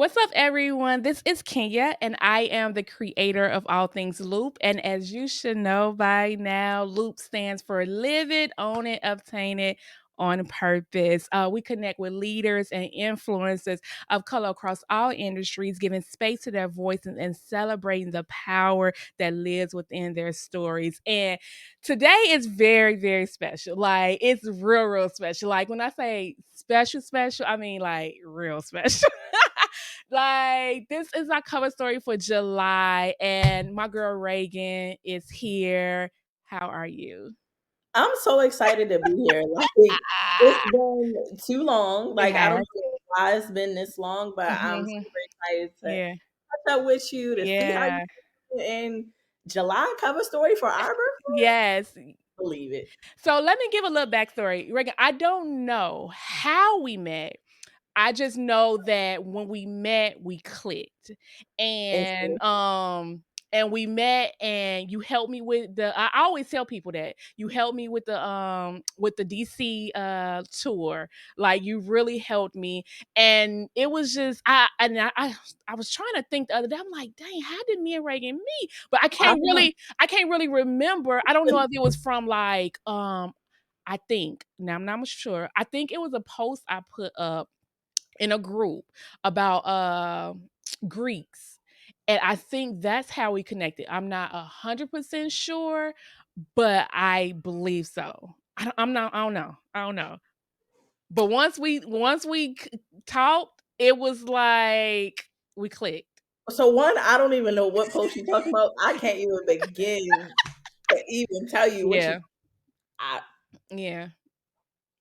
What's up, everyone? This is Kenya, and I am the creator of all things Loop. And as you should know by now, Loop stands for Live It, Own It, Obtain It on Purpose. We connect with leaders and influencers of color across all industries, giving space to their voices and celebrating the power that lives within their stories. And today is very, very special. Like, it's real, real special. Like, when I say special, special, I mean like real special. Like, this is our cover story for July, and my girl Regan is here. How are you? I'm so excited to be here. Like it's Ah, been too long. it Like I don't has. know why it's been this long, but I'm Mhm. super excited to Yeah. catch up with you to see how you Yeah. in July cover story for our birthday. Yes. Believe it. So let me give a little backstory. Regan, I don't know how we met. I just know that when we met, we clicked. And And so and we met and you helped me with I always tell people that you helped me with the DC tour. Like, you really helped me. And it was just I was trying to think the other day. I'm like, dang, how did me and Reagan meet? But I know. I can't really remember. I don't know if it was from like I think now I'm not sure. I think it was a post I put up in a group about Greeks. And I think that's how we connected. I'm not 100% sure, but I believe so. I'm not. I don't know. I don't know. But once we talked, it was like we clicked. So one, I don't even know what post you're talking about. I can't even begin to even tell you what you Yeah, I yeah,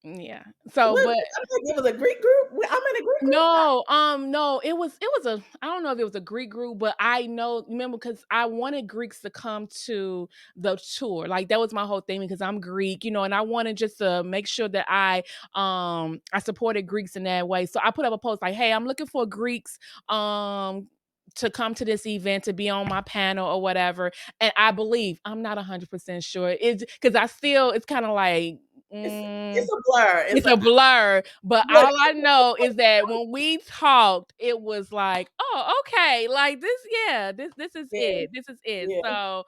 yeah. So, what but I think it was a Greek group. I'm in a Greek group. No, it was a I don't know if it was a Greek group, but I know remember because I wanted Greeks to come to the tour. Like, that was my whole thing because I'm Greek, and I wanted just to make sure that I supported Greeks in that way. So I put up a post like, "Hey, I'm looking for Greeks to come to this event to be on my panel or whatever." And I believe I'm not 100% sure. It's because it's kind of like It's a blur. It's it's a a blur, but but all I know is that when we talked, it was like, "Oh, okay, like this, yeah, this is yeah, it. This is it." yeah. So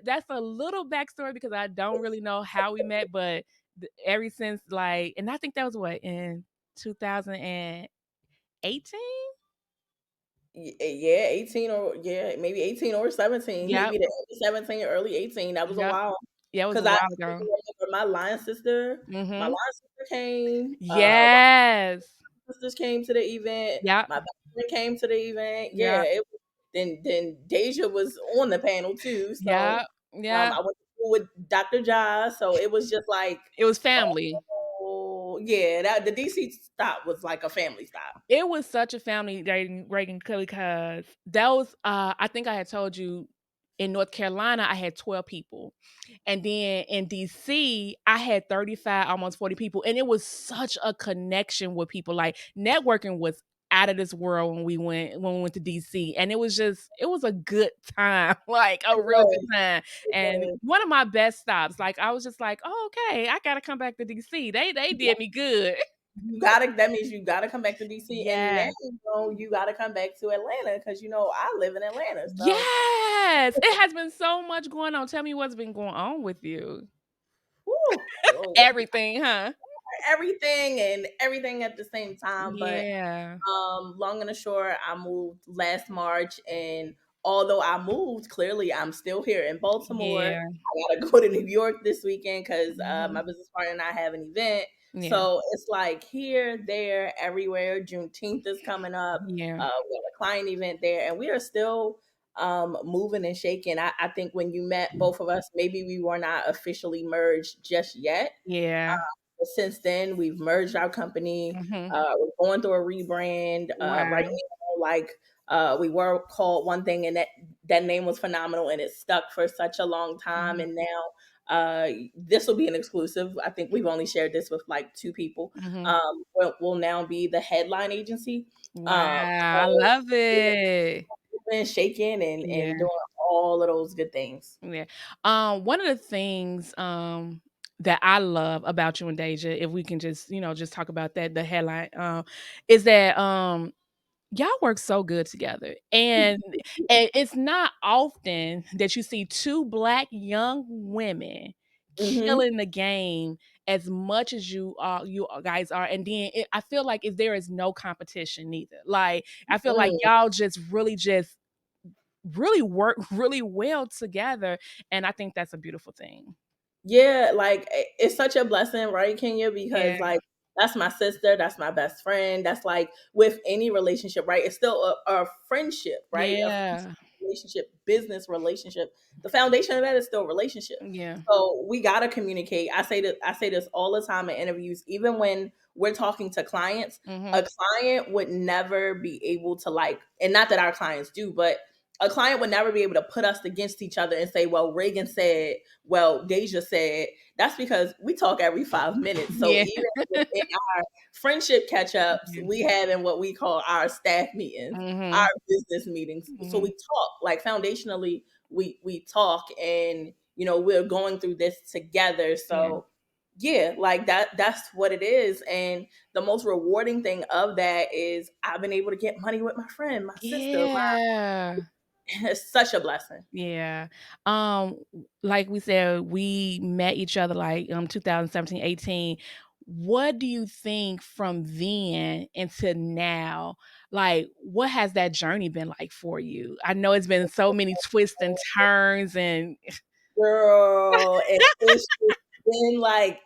that's a little backstory because I don't really know how we met, but ever since like, and I think that was what in 2018. Yeah, 18 or maybe 18 or 17, Yep, maybe the end of 17 or early 18. That was a yep, while. yeah, it was a 'Cause I while even ago. remember my Mhm. line sister came, one of Yes. my sisters came to the event, Yep. my best friend came to the event. Yeah, Yep. it was then Deja was on the panel too, so, Yep. Yep. I went to school with Dr. Ja, so it was just like, It was family. oh, yeah, that the DC stop was like a family stop. It was such a family dating Reagan because that was I think I had told you in North Carolina I had 12 people. And then in DC I had 35, almost 40 people. And it was such a connection with people. Like, networking was out of this world when we went to DC. And it was a good time. Like, a It real good was, time. it And was. one of my best stops. Like, I was just like, "Oh, okay, I gotta come back to DC. They did me good." You gotta that means you gotta come back to DC, and now, Yes. you gotta come back to Atlanta because, I live in Atlanta, so Yes! It has been so much going on. Tell me what's been going on with you. whew, oh, Everything, huh? everything at the same time, but, Yeah. long and the short, I moved last March, and although I moved, clearly I'm still here in Baltimore. Yeah. I gotta go to New York this weekend because my Mhm. business partner and I have an event. Yeah. So it's like here, there, everywhere. Juneteenth is coming up. Yeah. We have a client event there, and we are still moving and shaking. I think when you met both of us, maybe we were not officially merged just yet. Yeah. But since then, we've merged our company. Mhm. We're going through a rebrand right Wow. now. Like, we were called one thing, and that name was phenomenal, and it stuck for such a long time. Mhm. And now, this will be an exclusive. I think we've only shared this with like two people. Mhm. Will now be the headline agency. Wow, I So love yeah, it. we've been shaking and Yeah. doing all of those good things. Yeah. One of the things, that I love about you and Deja, if we can just, just talk about that, the headline, is that, y'all work so good together, and it's not often that you see 2 Black young women Mhm. killing the game as much as you guys are, and then I feel like if there is no competition neither. Like, I feel like Mm. y'all just really work really well together, and I think that's a beautiful thing. Yeah, like, it's such a blessing, right, Kenya? Because, Yeah. like, that's my sister, that's my best friend, that's, like, with any relationship, right? It's still a friendship, right? A friendship Yeah. relationship, business relationship. The foundation of that is still relationship. Yeah. So, we gotta communicate. I say this all the time in interviews, even when we're talking to clients, Mhm. a client would never be able to, like, and not that our clients do, but a client would never be able to put us against each other and say, "Well, Reagan said," well, Deja said. That's because we talk every 5 minutes. So Yeah. even within our friendship catch ups, Yeah. we have in what we call our staff meetings, our Mhm. business meetings. So we Mhm. talk, like, foundationally, we talk, and we're going through this together. Yeah. So yeah, like, that's what it is. And the most rewarding thing of that is I've been able to get money with my friend, my sister. Yeah. It's such a blessing. Yeah. Like we said, we met each other like 2017, 18. What do you think from then into now? Like, what has that journey been like for you? I know it's been so many twists and turns and Girl, and it's just been like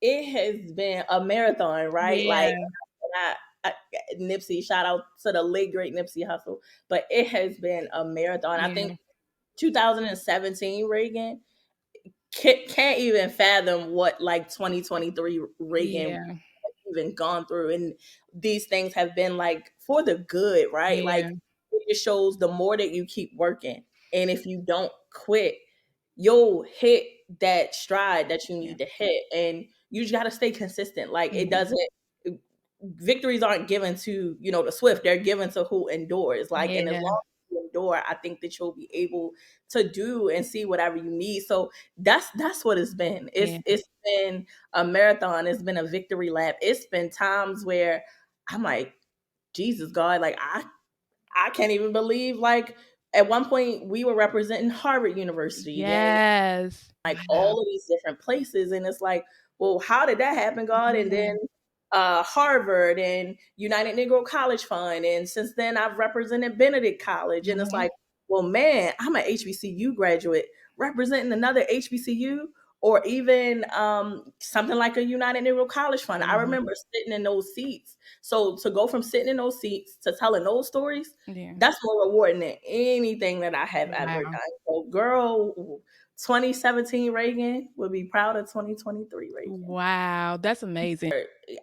it has been a marathon, right? Like, yeah, I Nipsey, shout out to the late great Nipsey Hussle, but it has been a marathon. I think yeah, 2017 Reagan can't even fathom what, like, 2023 Reagan yeah, even gone through, and these things have been, like, for the good, right? yeah, Like, it just shows the more that you keep working, and if you don't quit, you'll hit that stride that you yeah, need to hit, and you just got to stay consistent. Like, it yeah, doesn't victories aren't given to the swift, they're given to who endures. Like, and as yeah, long as you endure, I think that you'll be able to do and see whatever you need. So that's what it's been. yeah, It's been a marathon, it's been a victory lap. It's been times where I'm like, Jesus, God, like, I can't even believe, like, at one point we were representing Harvard University, then yes. like Wow. all of these different places. And it's like, well, how did that happen, God? And Yeah. then Harvard and United Negro College Fund. And since then, I've represented Benedict College. And it's Mhm. like, well, man, I'm an HBCU graduate representing another HBCU, or even something like a United Negro College Fund. I Mhm. remember sitting in those seats. So to go from sitting in those seats to telling those stories, Yeah. that's more rewarding than anything that I have ever Wow. done. So, girl, 2017 Reagan would be proud of 2023 Reagan. Wow, that's amazing.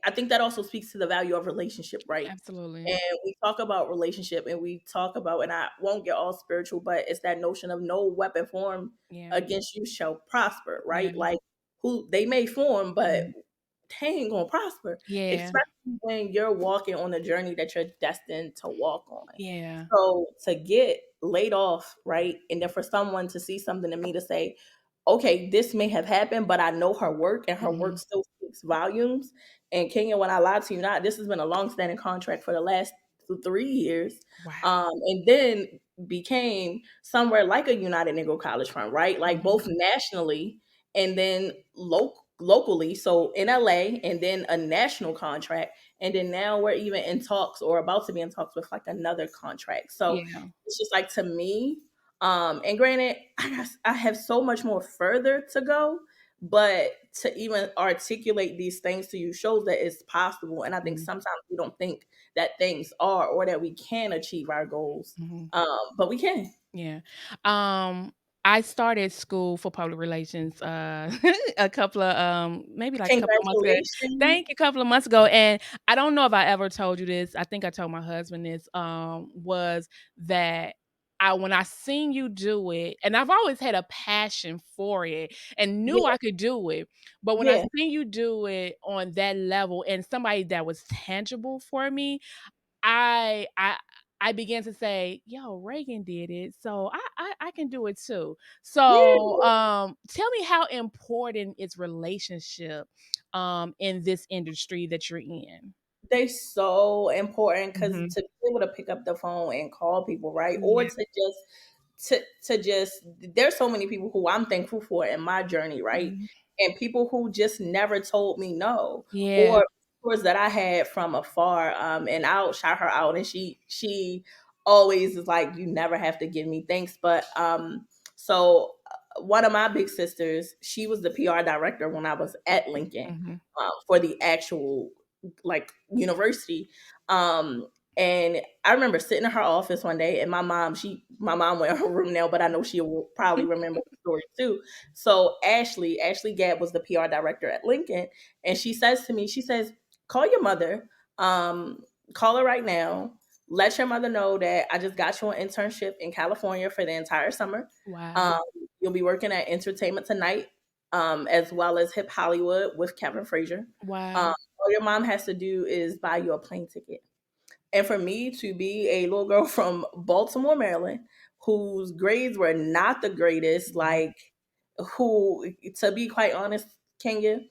I think that also speaks to the value of relationship, right? Absolutely. And we talk about relationship, and we talk about, and I won't get all spiritual, but it's that notion of no weapon formed Yeah. against you shall prosper, Yeah. right? Like, who they may form, but Mhm. they ain't gonna prosper, Yeah. especially when you're walking on the journey that you're destined to walk on. Yeah. So to get laid off, right? And then for someone to see something in me to say, okay, this may have happened, but I know her work, and her work Mhm. still speaks volumes. And Kenya, when I lie to you not, this has been a long-standing contract for the last 3 years. Wow. And then became somewhere like a United Negro College Fund, right? Like, Mhm. both nationally and then locally. So in LA, and then a national contract. And then now we're even in talks, or about to be in talks, with like another contract. So Yeah. it's just like, to me, and granted, I have so much more further to go, but to even articulate these things to you shows that it's possible. And I think Mhm. sometimes we don't think that things are, or that we can achieve our goals, Mhm. but we can. Yeah. Um, I started school for public relations, a couple of, maybe like a couple of months ago. Congratulations. Thank you, a couple of months ago, and I don't know if I ever told you this. I think I told my husband this, was that when I seen you do it, and I've always had a passion for it and knew Yeah, I could do it, but when I yeah, seen you do it on that level and somebody that was tangible for me, I I I began to say, "Yo, Reagan did it, so I can do it too." So, yeah. tell me how important is relationship, in this industry that you're in? they so important because Mhm. to be able to pick up the phone and call people, right? Or Yeah. to just there's so many people who I'm thankful for in my journey, right? Mhm. And people who just never told me no, Yeah. or mentors that I had from afar. And I'll shout her out, and she always is like, "You never have to give me thanks." But one of my big sisters, she was the PR director when I was at Lincoln, Mhm. for the actual like university. Um, and I remember sitting in her office one day, and my mom went in her room now, but I know she will probably remember the story too. So Ashley Gabb was the PR director at Lincoln, and she says to me, she says, "Call your mother, um, call her right now. Let your mother know that I just got you an internship in California for the entire summer. Wow. Um, you'll be working at Entertainment Tonight, as well as Hip Hollywood with Kevin Frazier. Wow. All your mom has to do is buy you a plane ticket." And for me to be a little girl from Baltimore, Maryland, whose grades were not the greatest, Mhm. like, who, to be quite honest, Kenya,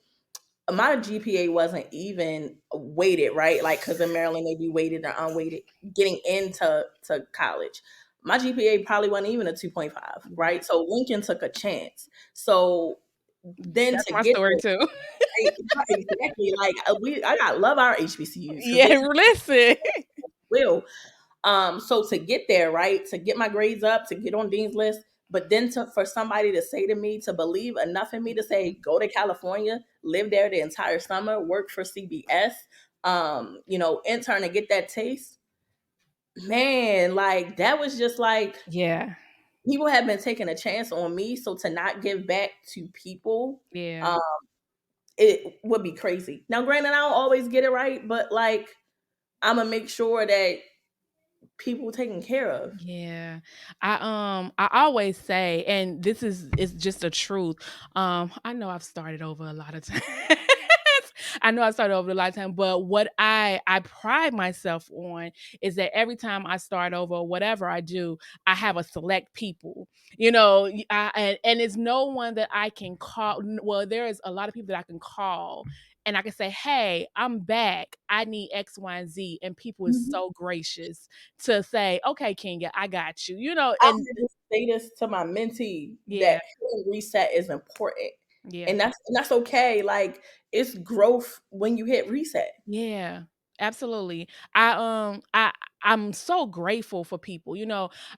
my GPA wasn't even weighted, right? Like, because in Maryland, they be weighted or unweighted getting into college. My GPA probably wasn't even a 2.5, Wow. right? So Lincoln took a chance. So then That's to my get story there, too. right, exactly. Like, I got love our HBCUs because Yeah, they listen. will. So to get there, right, to get my grades up, to get on Dean's List, but then for somebody to say to me, to believe enough in me to say, go to California, live there the entire summer, work for CBS, intern and get that taste, man, like that was just like Yeah. people have been taking a chance on me. So to not give back to people, Yeah. um, it would be crazy. Now, granted, I don't always get it right, but like I'm gonna make sure that people taken care of. Yeah. I always say, and this is just the truth. I know I've started over a lot of times. I know I started over a lot of time, but what I pride myself on is that every time I start over, whatever I do, I have a select people. And it's no one that I can call. Well, there is a lot of people that I can call and I can say, "Hey, I'm back. I need X, Y, and Z." And people is Mhm. so gracious to say, "Okay, Kenya, I got you." I And had to say this to my mentee yeah, that hitting reset is important, yeah. and that's okay. Like it's growth when you hit reset. Yeah, absolutely. I'm so grateful for people.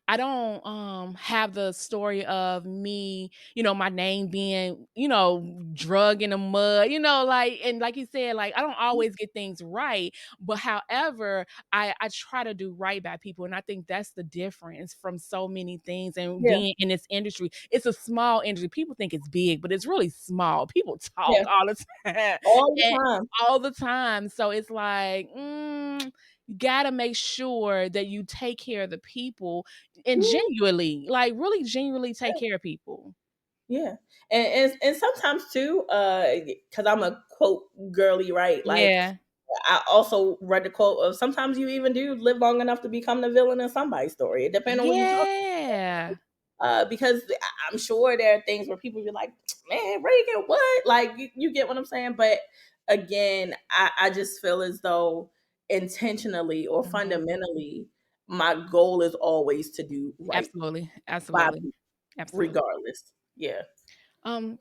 I don't have the story of me, my name being, drug in the mud, like you said, like I don't always get things right, but however, I try to do right by people and I think that's the difference from so many things and Yeah, being in this industry. It's a small industry. People think it's big, but it's really small. People talk yeah, all the time. all the time. All the time. So it's like, you gotta make sure that you take care of the people and Mhm. genuinely, like really genuinely take care of people. Yeah, and sometimes too, because I'm a quote girly, right? Like Yeah. I also read the quote of sometimes you even do live long enough to become the villain in somebody's story. It depends on who you talk. Yeah. Because I'm sure there are things where people be like, "Man, Reagan, what?" Like you get what I'm saying. But again, I just feel as though intentionally or Mhm. fundamentally, my goal is always to do right Absolutely. by Absolutely. people, Absolutely. regardless. Yeah. Um,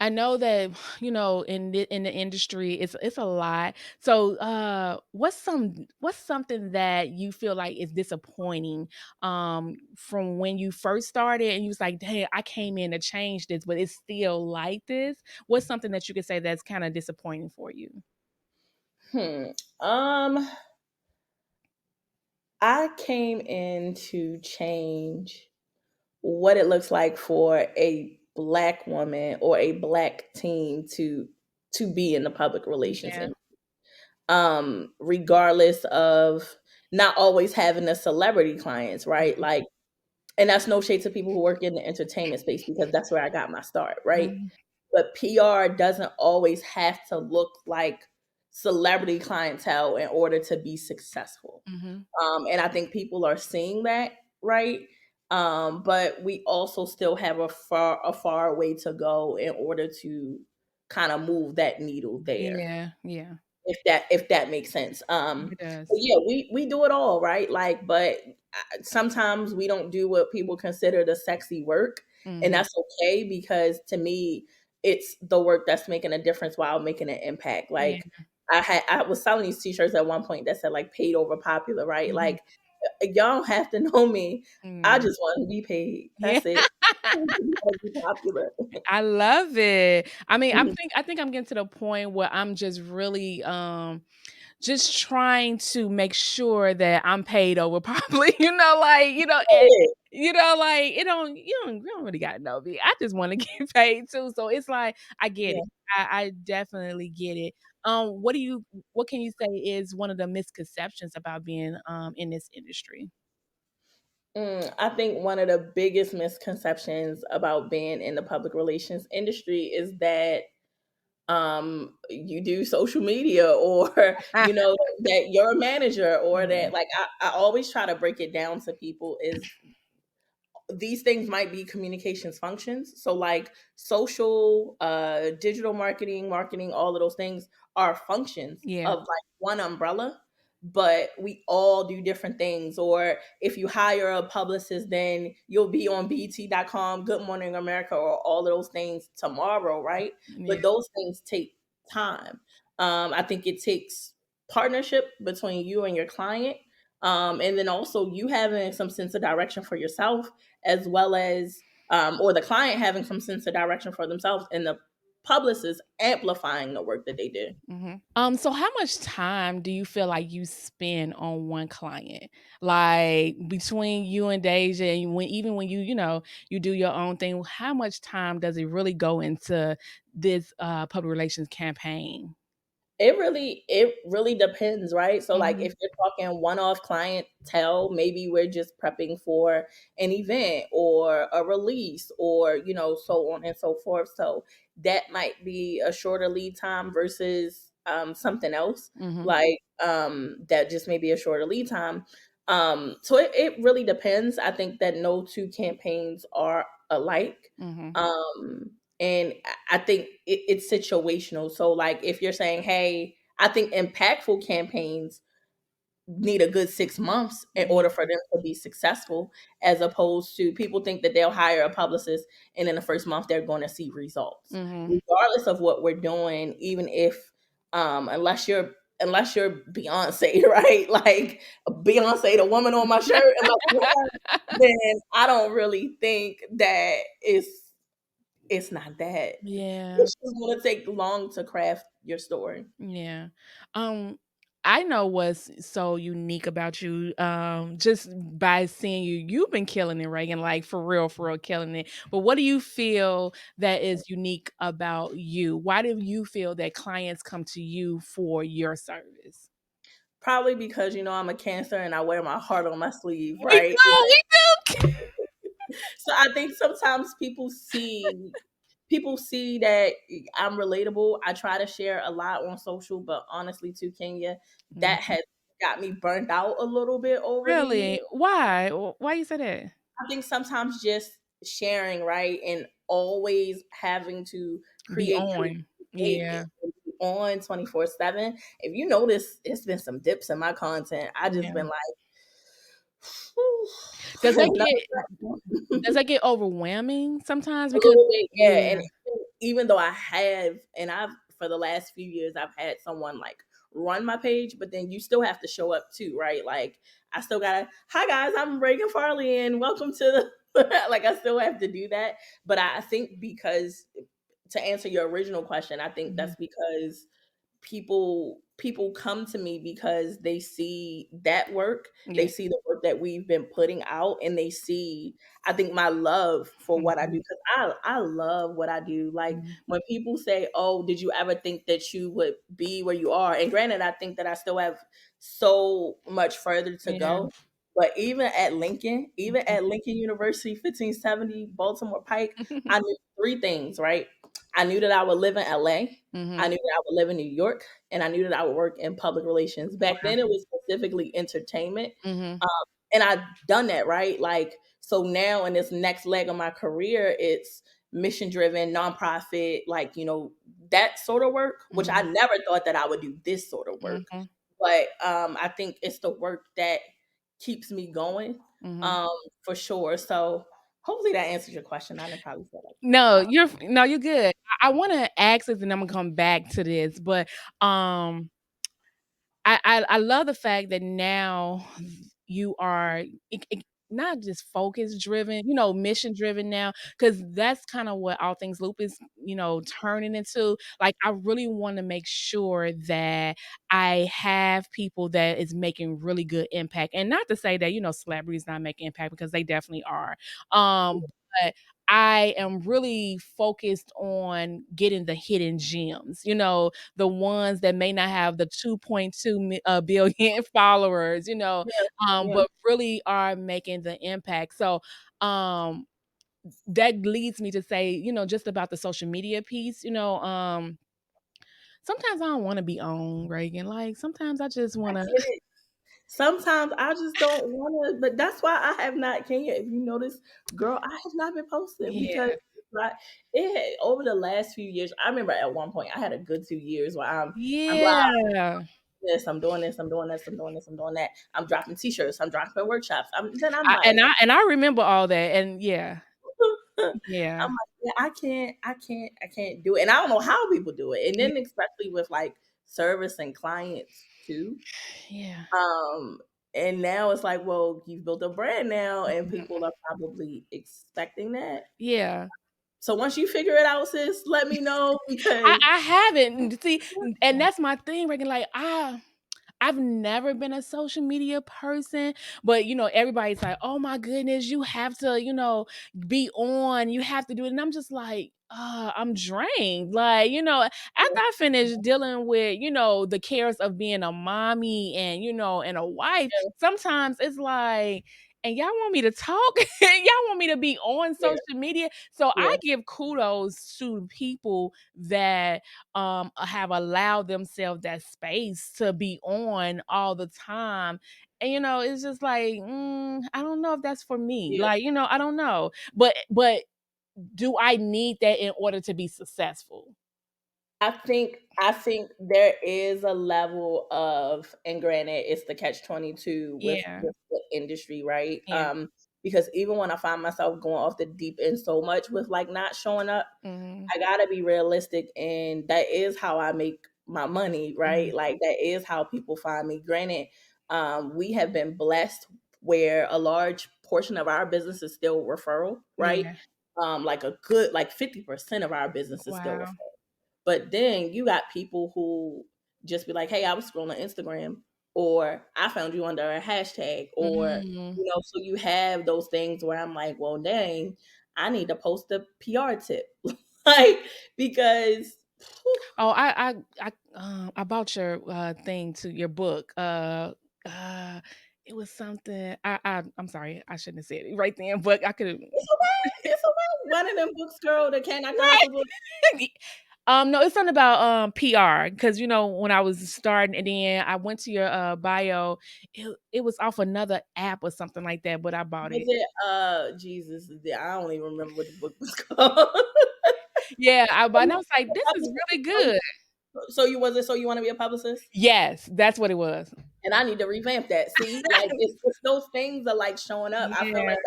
I know that, in the industry, it's a lot. So, what's something that you feel like is disappointing, from when you first started and you was like, "Dang, I came in to change this, but it's still like this." What's something that you could say that's kinda disappointing for you? Hmm. Um, I came in to change what it looks like for a black woman or a black teen to be in the public relations, Yeah. and regardless of not always having the celebrity clients, right? Mhm. Like, and that's no shade to people who work in the entertainment space because that's where I got my start, right? Mhm. But PR doesn't always have to look like celebrity clientele in order to be successful. Mhm. And I think people are seeing that, right? But we also still have a far way to go in order to kind of move that needle there. Yeah. Yeah. if that makes sense. It But does. yeah, we do it all, right? Like, but sometimes we don't do what people consider the sexy work, and Mhm. that's okay because to me, it's the work that's making a difference while making an impact. Yeah. Like I was selling these t-shirts at one point that said like paid over popular, right? Mhm. Like y'all don't have to know me. I Mm. just want to be paid. Yeah. That's it. I want to be popular. I love it. I mean, Mhm. I think I'm getting to the point where I'm just really, just trying to make sure that I'm paid over properly, like, like, you don't really gotta know me. I just wanna get paid too, so it's like, I get it. Yeah. I definitely get it. What can you say is one of the misconceptions about being, in this industry? I think one of the biggest misconceptions about being in the public relations industry is that you do social media or that you're a manager or Mm, that like I always try to break it down to people is these things might be communications functions. So like social, digital marketing, all of those things are functions yeah, of like one umbrella, but we all do different things. Or if you hire a publicist, then you'll be on bt.com, Good Morning America, or all of those things tomorrow, right? yeah, But those things take time. I think it takes partnership between you and your client. And then also you having some sense of direction for yourself as well as or the client having some sense of direction for themselves and the publicist amplifying the work that they do. mhm. So how much time do you feel like you spend on one client? Like, between you and Deja and even when you do your own thing, how much time does it really go into this, public relations campaign? It really depends, right? So like Mhm, if you're talking one-off clientele, maybe we're just prepping for an event or a release or so on and so forth. So that might be a shorter lead time versus something else mhm, like that just may be a shorter lead time. So it really depends. I think that no two campaigns are alike. mhm, And I think it's situational. So, like, if you're saying, "Hey," I think impactful campaigns need a good 6 months in mhm, order for them to be successful, as opposed to people think that they'll hire a publicist and in the first month they're going to see results, mhm. regardless of what we're doing. Even if, unless you're Beyonce, right? Like Beyonce, the woman on my shirt, unless you're her, then I don't really think that it's not that. Yeah. It's just gonna take long to craft your story. Yeah. Um, I know what's so unique about you, just by seeing you. You've been killing it, Reagan, like for real killing it. But what do you feel that is unique about you? Why do you feel that clients come to you for your service? Probably because, I'm a Cancer and I wear my heart on my sleeve, We right? do, we do. So I think sometimes people see that I'm relatable. I try to share a lot on social, but honestly, too, Kenya, that Mhm. has got me burnt out a little bit over the years. Really? Why? Why you say that? I think sometimes just sharing, right, and always having to Be create on. it Yeah. on 24/7. If you notice, it's been some dips in my content. I just Yeah. been like, Does that another get platform. does that get overwhelming sometimes? A Because little bit, yeah. yeah. And even though I've for the last few years, I've had someone like run my page, but then you still have to show up too, right? Like I still gotta, hi guys, I'm Regan Farley, and welcome to the like I still have to do that. But I think because to answer your original question, I think Mhm. that's because people come to me because they see that work, they Yeah. see the work that we've been putting out, and they see, I think, my love for what I do, Mhm. because I love what I do. Like Mhm. when people say, "Oh, did you ever think that you would be where you are?" And granted, I think that I still have so much further to Yeah. go. But even Mhm. at Lincoln University, 1570 Baltimore Pike, I knew three things, right? I knew that I would live in LA. I Mhm. knew that I would live in New York, and I knew that I would work in public relations. Back Wow. then, it was specifically entertainment, Mhm. um, and I've done that, right? Like, so now in this next leg of my career, it's mission driven, nonprofit, like, that sort of work, which I Mhm, never thought that I would do this sort of work. mhm, But I think it's the work that keeps me going, mhm. um, for sure. So hopefully that answers your question. I didn't probably say like No, 5. you're good. I wanna ask this, and I'm gonna come back to this, but, I love the fact that now you are not just focus driven, mission driven now, because that's kind of what All Things Loop is, turning into. Like, I really want to make sure that I have people that is making really good impact. And not to say that, celebrities not making impact because they definitely are. But I am really focused on getting the hidden gems, the ones that may not have the 2.2 billion followers, Yeah, yeah. but really are making the impact. So, um, that leads me to say, just about the social media piece, sometimes I don't wanna be on, Reagan. Like, sometimes I just I wanna get it. Sometimes I just don't wanna, but that's why I have not, Kenya, if you notice, girl, I have not been posting because Yeah. like it had, over the last few years, I remember at one point I had a good 2 years where I'm Yeah. this, I'm doing this, I'm doing this, I'm doing this, I'm doing that. I'm dropping t-shirts, I'm dropping workshops. Then I'm like, I remember all that, and yeah. I'm Yeah. like, yeah, I can't do it. And I don't know how people do it. And Yeah. then especially with like service and clients too. Yeah. Um, and now it's like, well, you've built a brand now, and Mhm. people are probably expecting that. Yeah. So once you figure it out, sis, let me know I because I haven't, see, and that's my thing, Reagan, like, I've never been a social media person, but everybody's like, "Oh my goodness, you have to, be on, you have to do it." And I'm just like, I'm drained. Like, after I finish dealing with, the cares of being a mommy and, and a wife, yeah, sometimes it's like, and y'all want me to talk? Y'all want me to be on yeah, social media? So I yeah, give kudos to people that have allowed themselves that space to be on all the time. And it's just like, I don't know if that's for me. yeah. Like, I don't know. But do I need that in order to be successful? I think there is a level of, and granted, it's the catch 22 with Yeah. the industry, right? Yeah. Because even when I find myself going off the deep end so much with like not showing up, Mhm. I gotta be realistic, and that is how I make my money, Mhm. right? Like that is how people find me. Granted, we have been blessed where a large portion of our business is still referral, right? Yeah. Like a good like 50% of our business is still Wow. referral. But then you got people who just be like, "Hey, I was scrolling Instagram," or "I found you under a hashtag," or Mhm. so you have those things where I'm like, "Well, dang, I need to post a PR tip," like because Oh, I bought your thing to your book. Uh it was something. I'm sorry, I shouldn't have said it right then, but I could. it's okay, it's okay. One of them books, girl, that cannot Right. possibly. No, it's something about, PR, because when I was starting, and then I went to your, bio, it was off another app or something like that, but I bought Was it. it Jesus? I don't even remember what the book was called. Yeah, and I was like, "This is really good." So you was it? So you want to be a publicist? Yes, that's what it was. And I need to revamp that. See, like it's those things are like showing up. I feel Yeah, like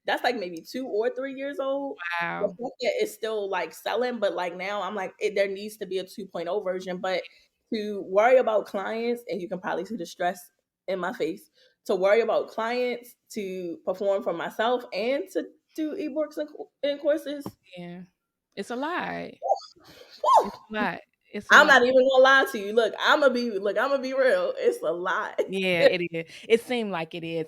that's like maybe 2 or 3 years old. The wow. fact that it's still like selling, but like now I'm like there needs to be a 2.0 version. But to worry about clients, and you can probably see the stress in my face. To worry about clients, to perform for myself, and to do ebooks and courses. Yeah. It's a lot. It's a lot. It's a I'm lot. not even gonna lie to you. I'm gonna be real. It's a lot. Yeah, it is. It seemed like it is.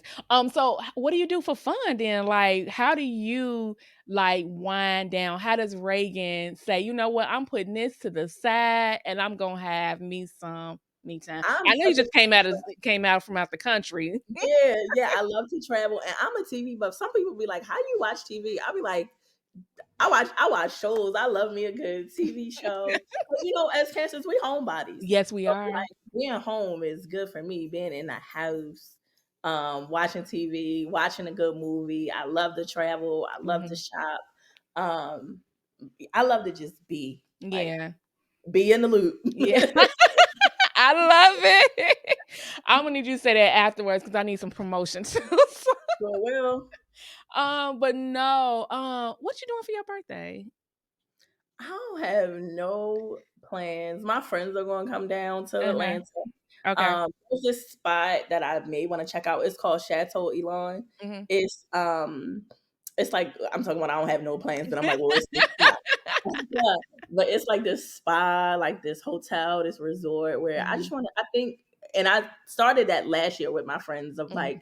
So what do you do for fun then? Like, how do you like wind down? How does Reagan say, you know what, I'm putting this to the side and I'm gonna have me some me time? I'm I know you such a just came out from out the country. Yeah, yeah, I love to travel, and I'm a TV buff. Some people be like, "How you watch TV?" I be like, "I watch shows. I love me a good TV show." But as cancers, we homebodies, Yes, we so are. like being home is good for me. Being in the house, watching TV, watching a good movie. I love to travel. I love to Mhm. shop. Um, I love to just like Yeah. be in the loop. Yeah. I love it. I'm gonna need you to say that afterwards because I need some promotion too. So, well, But no, what you doing for your birthday? I don't have no plans. My friends are going to come down to Uh-huh. Atlanta. Okay. There's this spot that I may want to check out. It's called Chateau Elon. Mhm. It's it's like I'm talking about I don't have no plans, but I'm like, well, it's this spot. Yeah, but it's like this spa, like this hotel, this resort where I just Mhm. want to. I think, and I started that last year with my friends of Mhm. like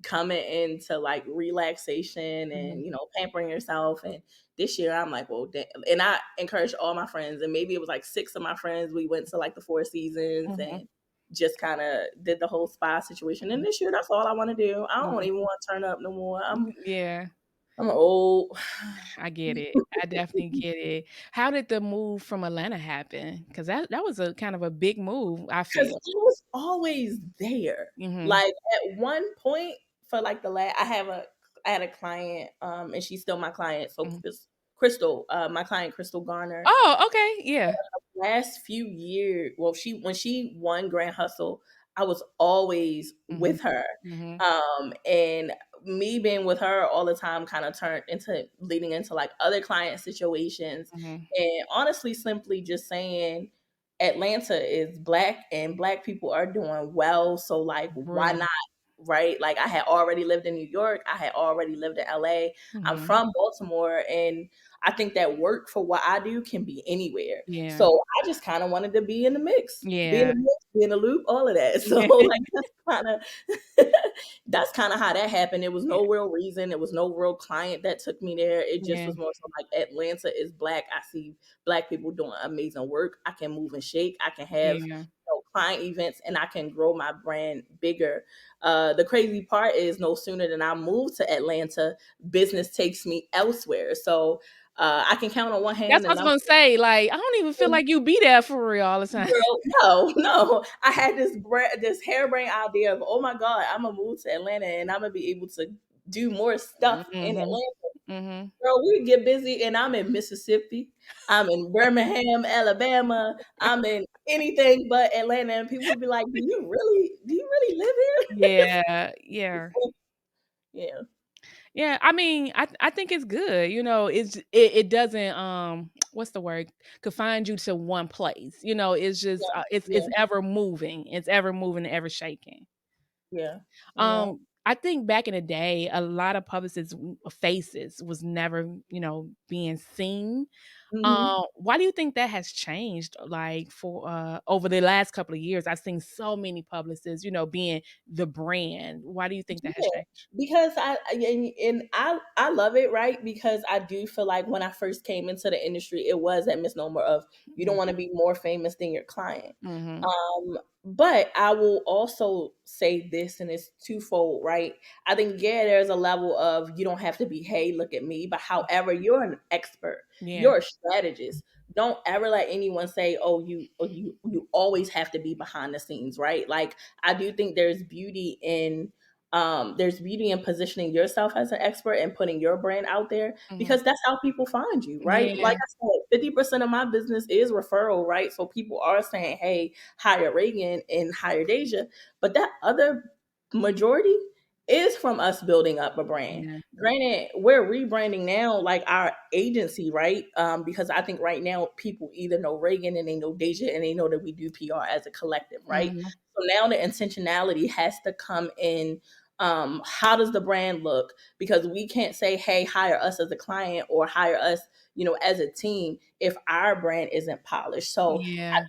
coming into like relaxation and Mhm. pampering yourself. And this year I'm like, well, and I encouraged all my friends, and maybe it was like six of my friends. We went to like the Four Seasons Mhm. and just kind of did the whole spa situation. And Mhm. this year, that's all I want to do. I don't Mhm. even want to turn up no more. Yeah. I'm old. I get it. I definitely get it. How did the move from Atlanta happen? Because that was a kind of a big move, I Because feel. it was always there. Mhm. Like at one point, for like the last, I had a client, and she's still my client. So Mhm. this Crystal, my client Crystal Garner, Oh, okay. Yeah. last few years, well, she when she won Grand Hustle, I was always Mhm. with her. Mhm. And me being with her all the time kind of turned into leading into like other client situations. Mhm. And honestly, simply just saying Atlanta is black and black people are doing well. So like why Really. not? Right? Like I had already lived in New York, I had already lived in LA. I'm Mhm. from Baltimore, and I think that work for what I do can be anywhere. Yeah. So I just kind of wanted to be in the mix, be in Yeah. the mix, be in the loop, all of that. So Yeah. like that's kind of how that happened. There was Yeah. no real reason. There was no real client that took me there. It just Yeah. was more so like Atlanta is black. I see black people doing amazing work. I can move and shake. I can have Yeah. client events, and I can grow my brand bigger. The crazy part is no sooner than I moved to Atlanta, business takes me elsewhere. So I can count on one hand That's the what I was number. gonna say, like, I don't even feel like you be there for real all the time. Girl, no, no. I had this harebrained idea of, oh my God, I'm gonna move to Atlanta and I'm gonna be able to do more stuff in Mhm. Atlanta. Mhm. Girl, we get busy and I'm in Mississippi. I'm in Birmingham, Alabama. I'm in anything but Atlanta. And people would be like, do you really live Yeah. Yeah. here? Yeah. Yeah, I mean, I think it's good, it doesn't, what's the word? Confine you to one place, it's just, it's Yeah. ever moving. It's ever moving, ever shaking. Yeah. Yeah. I think back in the day, a lot of publicists' faces was never, being seen. Hmm. Why do you think that has changed? Like for over the last couple of years, I've seen so many publicists, being the brand. Why do you think that has Yeah, changed? because I love it, right? Because I do feel like when I first came into the industry, it was that misnomer of you don't want to be more famous than your client. Mm-hmm. But I will also say this, and it's twofold, right? I think yeah, there's a level of you don't have to be, hey, look at me, but however, you're an expert, Yeah. you're a strategist. Don't ever let anyone say, you always have to be behind the scenes, right? Like I do think there's beauty in positioning yourself as an expert and putting your brand out there, Mhm. because that's how people find you, right? Yeah. Like I said, 50% of my business is referral, right? So people are saying, hey, hire Reagan and hire Deja, but that other majority is from us building up a brand. Yeah. Granted, we're rebranding now, like our agency, right? Because I think right now people either know Reagan and they know Deja and they know that we do PR as a collective, right? Mhm. So now the intentionality has to come in. How does the brand look? Because we can't say, hey, hire us as a client or hire us, as a team if our brand isn't polished. So Yeah.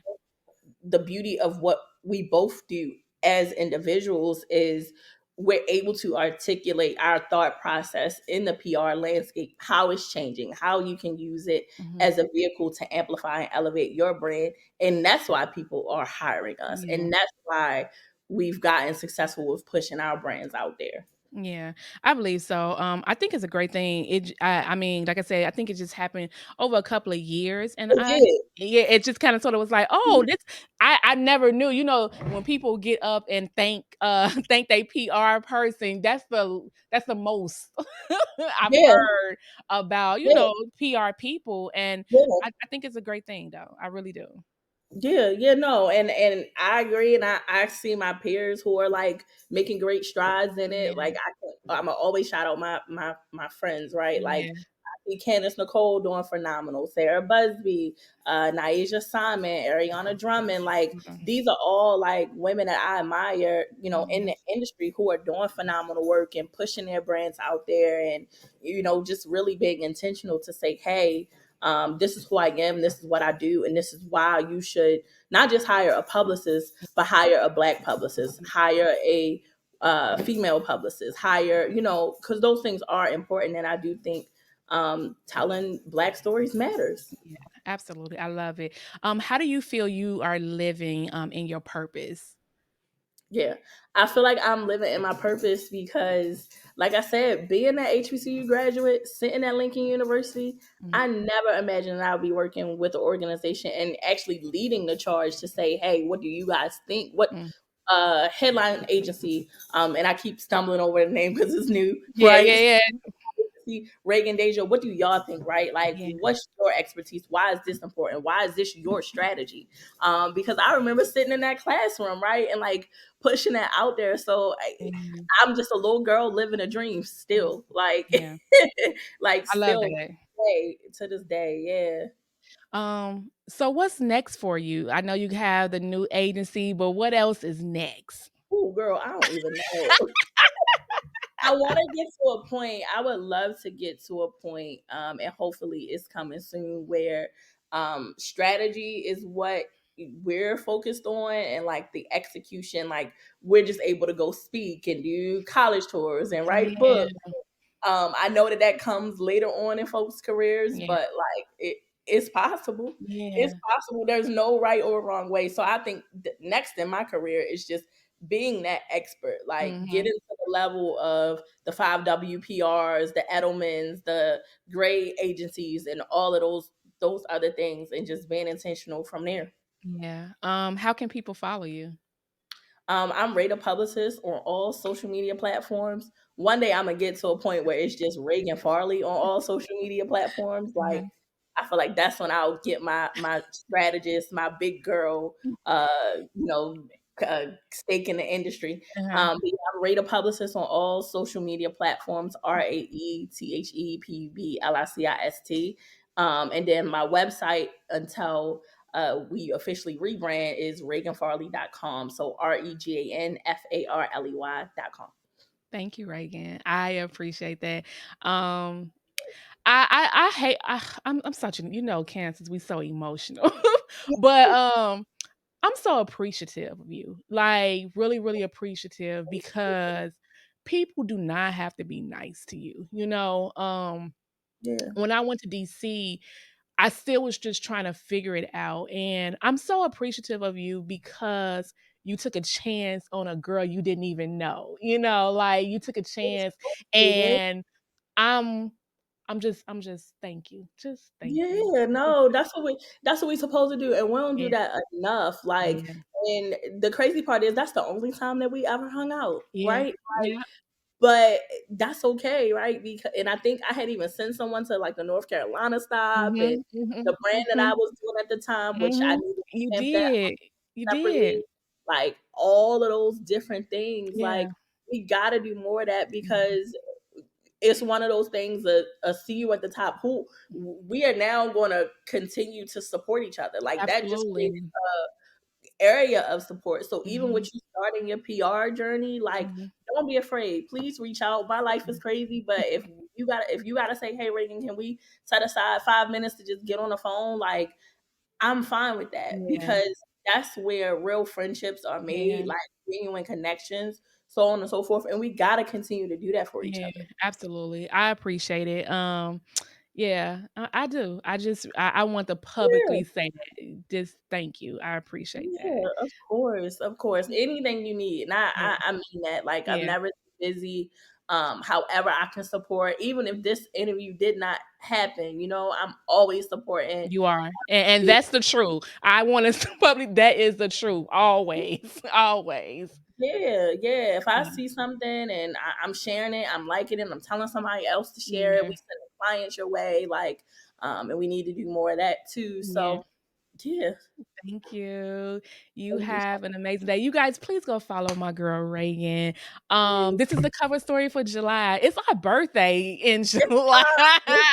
the beauty of what we both do as individuals is we're able to articulate our thought process in the PR landscape, how it's changing, how you can use it Mhm. as a vehicle to amplify and elevate your brand. And that's why people are hiring us. Yeah. And that's why we've gotten successful with pushing our brands out there. Yeah, I believe so. I think it's a great thing. I mean, like I said, I think it just happened over a couple of years, and It did. yeah, it just kind of sort of was like, oh, this, I never knew. You know, when people get up and thank thank they PR person, that's the most I've Yeah, heard about, you yeah, know, PR people, and yeah. I think it's a great thing, though. I really do. Yeah, yeah, no, and I agree, and I see my peers who are like making great strides in it. Yeah, Like I'm always shout out my friends, right? Like yeah, I see Candace Nicole doing phenomenal, Sarah Busby, Naisha Simon, Ariana Drummond. Like mhm, these are all like women that I admire, you know, in yeah, the industry who are doing phenomenal work and pushing their brands out there, and just really being intentional to say, hey, this is who I am, this is what I do, and this is why you should not just hire a publicist, but hire a black publicist, hire a female publicist, hire, because those things are important. And I do think telling black stories matters. yeah, absolutely. I love it. How do you feel you are living in your purpose? Yeah, I feel like I'm living in my purpose because, like I said, being an HBCU graduate, sitting at Lincoln University, Mhm, I never imagined I would be working with an organization and actually leading the charge to say, "Hey, what do you guys think? What mm. headline agency?" And I keep stumbling over the name because it's new, Yeah, right? yeah, yeah, See, Regan, Deja, what do y'all think, right? Like, yeah, what's your expertise? Why is this important? Why is this your strategy? Because I remember sitting in that classroom, right, and like pushing that out there. So yeah, I'm just a little girl living a dream mm, still, like, yeah. like I love still that. to this day, yeah. So what's next for you? I know you have the new agency, but what else is next? Oh, girl, I don't even know. I want to get to a point. I would love to get to a point, and hopefully it's coming soon, where strategy is what we're focused on, and like the execution, like we're just able to go speak and do college tours and write books. Yeah, I know that that comes later on in folks' careers, yeah, but like it's possible. It's yeah. possible. There's no right or wrong way. So I think next in my career is just being that expert, like Mhm. getting to the level of the 5 WPRs, the Edelmans, the gray agencies, and all of those other things, and just being intentional from there. Yeah. How can people follow you? I'm Rate a Publicist on all social media platforms. One day I'm gonna get to a point where it's just Regan Farley on all social media platforms. Like Mhm. I feel like that's when I'll get my strategist, my big girl, stake in the industry. Uh-huh. But yeah, I'm Rate a Publicist on all social media platforms. RAETHEPUBLICIST. And then my website until we officially rebrand is reganfarley.com. So REGANFARLEY.com. Thank you, Reagan. I appreciate that. Um, I hate I'm such an, you know, Kansas, we so emotional. But I'm so appreciative of you. Like really, really appreciative because people do not have to be nice to you. You know, Yeah. when I went to DC, I still was just trying to figure it out. And I'm so appreciative of you because you took a chance on a girl you didn't even know. You know, like you took a chance, Yeah. and I'm I'm just thank you. Just thank you. Yeah, no, that's what we supposed to do, and we don't do Yeah, that enough. Like, yeah, and the crazy part is that's the only time that we ever hung out, yeah, right? yeah. But that's okay, right? Because and I think I had even sent someone to like the North Carolina stop and Mhm, mhm, the brand that I mhm, was doing at the time, which I mhm. needed to You stamp that did. You did. separately, like all of those different things. Yeah. Like we gotta do more of that Mhm. because it's one of those things that see you at the top who we are now going to continue to support each other. Like that just created Absolutely. area of support. So even with Mhm, you starting your PR journey, like mhm, don't be afraid. Please reach out. My life is crazy, but if you gotta say, hey Reagan, can we set aside 5 minutes to just get on the phone? Like I'm fine with that yeah, because that's where real friendships are made, yeah, like genuine connections, so on and so forth. And we gotta continue to do that for each yeah, other. absolutely. I appreciate it. Yeah, I do. I want to Yeah. publicly say that. Just thank you. I appreciate that. Yeah, of course, of course. Anything you need. And I, Yeah, I, I mean that. Like I'm yeah, never too busy. however I can support, even if this interview did not happen, I'm always supporting. You are, and that's the truth. I wanna public that is the truth, always, always. Yeah, yeah. If I Yeah, see something and I'm sharing it, I'm liking it, I'm telling somebody else to share it. We yeah, send clients your way, like, and we need to do more of that too. yeah. So yeah, Thank you. You thank you so have an amazing day. You guys, please go follow my girl Reagan. much. This is the cover story for July. It's our birthday in It's July. fine.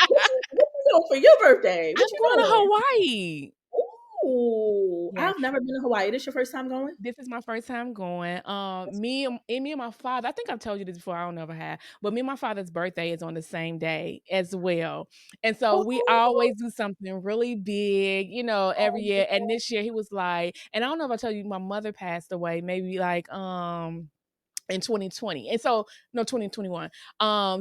What you doing for your birthday? I'm What you going to doing? Hawaii. Ooh, Yeah. I've never been to Hawaii. This your first time going? This is my first time going. Me and my father, I think I've told you this before, I don't know if I have, but me and my father's birthday is on the same day as well. And so we Oh, always do something really big, every year. And this year he was like, and I don't know if I told you, my mother passed away maybe like in 2020. And so no, 2021.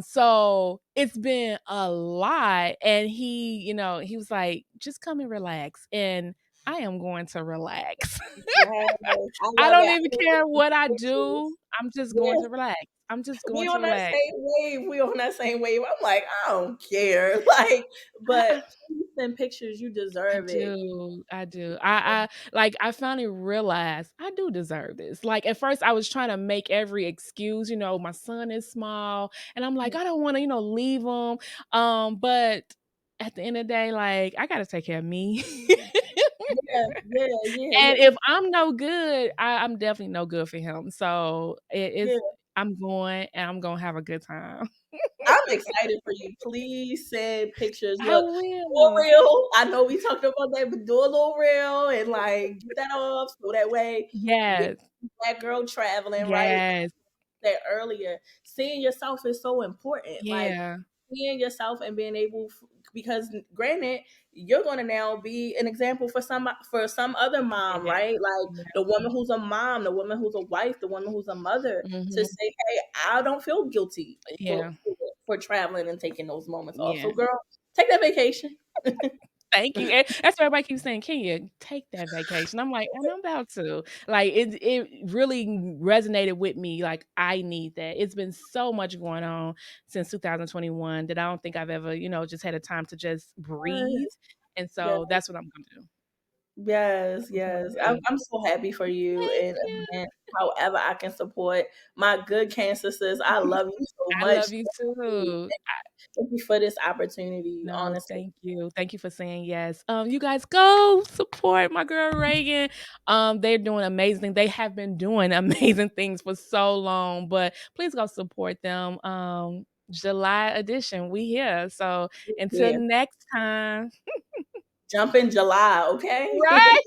So it's been a lot. And he was like, just come and relax. And I am going to relax. yes, I I love don't it. I even can't wait care to see what I do. pictures. I'm just going Yeah, to relax. I'm just we going to on that relax. same wave. We on that same wave. I'm like, I don't care. Like, but I please send pictures. You I deserve it. do, I do. I finally realized I do deserve this. Like, at first, I was trying to make every excuse, my son is small, and I'm like, I don't wanna, leave him, but at the end of the day, like, I gotta take care of me. Yeah, yeah, yeah, And yeah, if I'm no good, I'm definitely no good for him, so yeah. I'm going, and I'm gonna have a good time. I'm excited for you. Please send pictures. I Look, do a will. reel. I know we talked about that, but do a little reel and like get that off so that way you get Yes, that girl traveling, right? yes, Said earlier, seeing yourself is so important. Like yeah, seeing yourself and being able, because granted, you're going to now be an example for some other mom, yeah, right? Like yeah, the woman who's a mom, the woman who's a wife, the woman who's a mother, to mhm, say, "Hey, I don't feel guilty for yeah, for traveling and taking those moments off." So, yeah. girl, take that vacation. Thank you, and that's why everybody keeps saying, "Can you take that vacation?" I'm like, "And I'm about to." Like, it really resonated with me, like, I need that. It's been so much going on since 2021 that I don't think I've ever, just had a time to just breathe, and Yes, so that's what I'm gonna do. yes, I'm gonna yes. I'm, breathe. I'm so happy for you, Thank and you. again, however I can support my good cancer sis. I love you so I much. love you too. Thank you for this opportunity, No, honestly. thank you. Thank you for saying yes. You guys go support my girl Reagan. They're doing amazing. They have been doing amazing things for so long, but please go support them. July edition, we here. So until Yeah. next time, Jump in July, okay? right?